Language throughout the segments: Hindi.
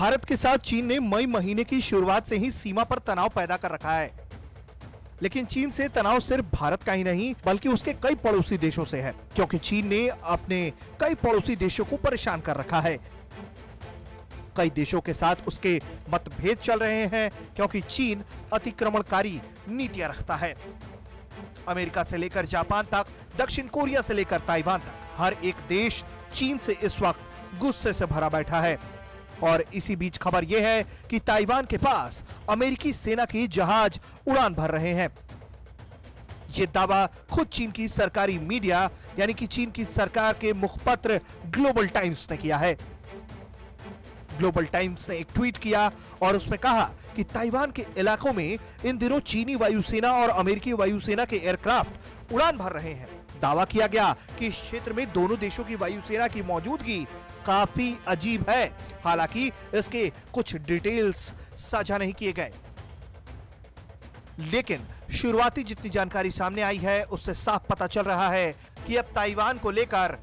भारत के साथ चीन ने मई महीने की शुरुआत से ही सीमा पर तनाव पैदा कर रखा है। लेकिन चीन से तनाव सिर्फ भारत का ही नहीं बल्कि उसके कई पड़ोसी देशों से है, क्योंकि चीन ने अपने कई पड़ोसी देशों को परेशान कर रखा है। कई देशों के साथ उसके मतभेद चल रहे हैं क्योंकि चीन अतिक्रमणकारी नीतियां रखता है। अमेरिका से लेकर जापान तक, दक्षिण कोरिया से लेकर ताइवान तक, हर एक देश चीन से इस वक्त गुस्से से भरा बैठा है। और इसी बीच खबर यह है कि ताइवान के पास अमेरिकी सेना के जहाज उड़ान भर रहे हैं। यह दावा खुद चीन की सरकारी मीडिया यानी कि चीन की सरकार के मुखपत्र ग्लोबल टाइम्स ने किया है। ग्लोबल टाइम्स ने एक ट्वीट किया और उसमें कहा कि ताइवान के इलाकों में इन दिनों चीनी वायुसेना और अमेरिकी वायुसेना के एयरक्राफ्ट उड़ान भर रहे हैं। दावा किया गया कि इस क्षेत्र में दोनों देशों की वायुसेना की मौजूदगी काफी अजीब है। हालांकि इसके कुछ डिटेल्स साझा नहीं किए गए, लेकिन शुरुआती जितनी जानकारी सामने आई है उससे साफ पता चल रहा है कि अब ताइवान को लेकर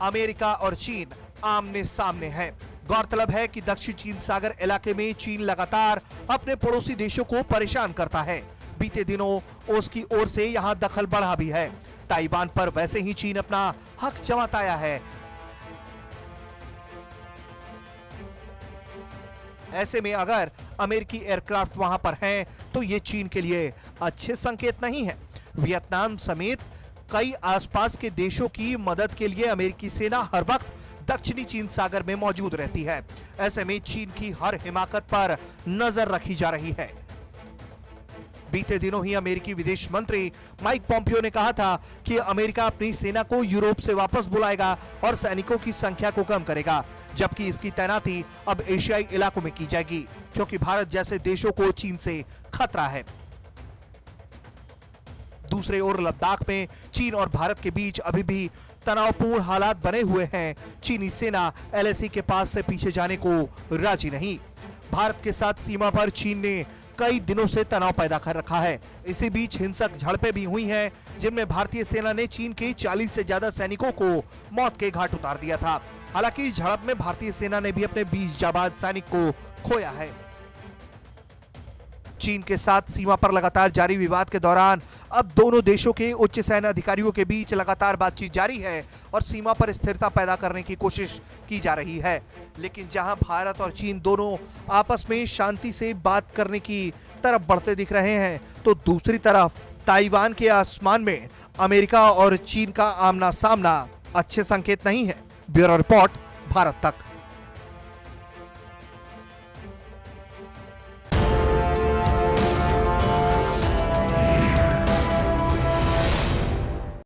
अमेरिका और चीन आमने सामने हैं। गौरतलब है कि दक्षिण चीन सागर इलाके में चीन लगातार अपने पड़ोसी देशों को परेशान करता है। बीते दिनों उसकी ओर से यहां दखल बढ़ा भी है। ताइवान पर वैसे ही चीन अपना हक जमाता है। ऐसे में अगर अमेरिकी एयरक्राफ्ट वहां पर हैं, तो ये चीन के लिए अच्छे संकेत नहीं है। वियतनाम समेत कई आसपास के देशों की मदद के लिए अमेरिकी सेना हर वक्त दक्षिणी चीन सागर में मौजूद रहती है। ऐसे में चीन की हर हिमाकत पर नजर रखी जा रही है। बीते दिनों ही अमेरिकी विदेश मंत्री माइक पॉम्पियो ने कहा था कि अमेरिका अपनी सेना को यूरोप से वापस बुलाएगा और सैनिकों की संख्या को कम करेगा, जबकि इसकी तैनाती अब एशियाई इलाकों में की जाएगी, क्योंकि भारत जैसे देशों को चीन से खतरा है। दूसरे ओर लद्दाख में चीन और भारत के बीच अभी भी तनावपूर्ण हालात बने हुए हैं। चीनी सेना एलएसी के पास से पीछे जाने को राजी नहीं। भारत के साथ सीमा पर चीन ने कई दिनों से तनाव पैदा कर रखा है। इसी बीच हिंसक झड़पें भी हुई हैं, जिनमें भारतीय सेना ने चीन के 40 से ज्यादा सैनिकों को मौत के घाट उतार दिया था। हालांकि इस झड़प में भारतीय सेना ने भी अपने 20 जाबाज सैनिक को खोया है। चीन के साथ सीमा पर लगातार जारी विवाद के दौरान अब दोनों देशों के उच्च सैन्य अधिकारियों के बीच लगातार बातचीत जारी है और सीमा पर स्थिरता पैदा करने की कोशिश की जा रही है। लेकिन जहां भारत और चीन दोनों आपस में शांति से बात करने की तरफ बढ़ते दिख रहे हैं, तो दूसरी तरफ ताइवान के आसमान में अमेरिका और चीन का आमना सामना अच्छे संकेत नहीं है। ब्यूरो रिपोर्ट, भारत तक।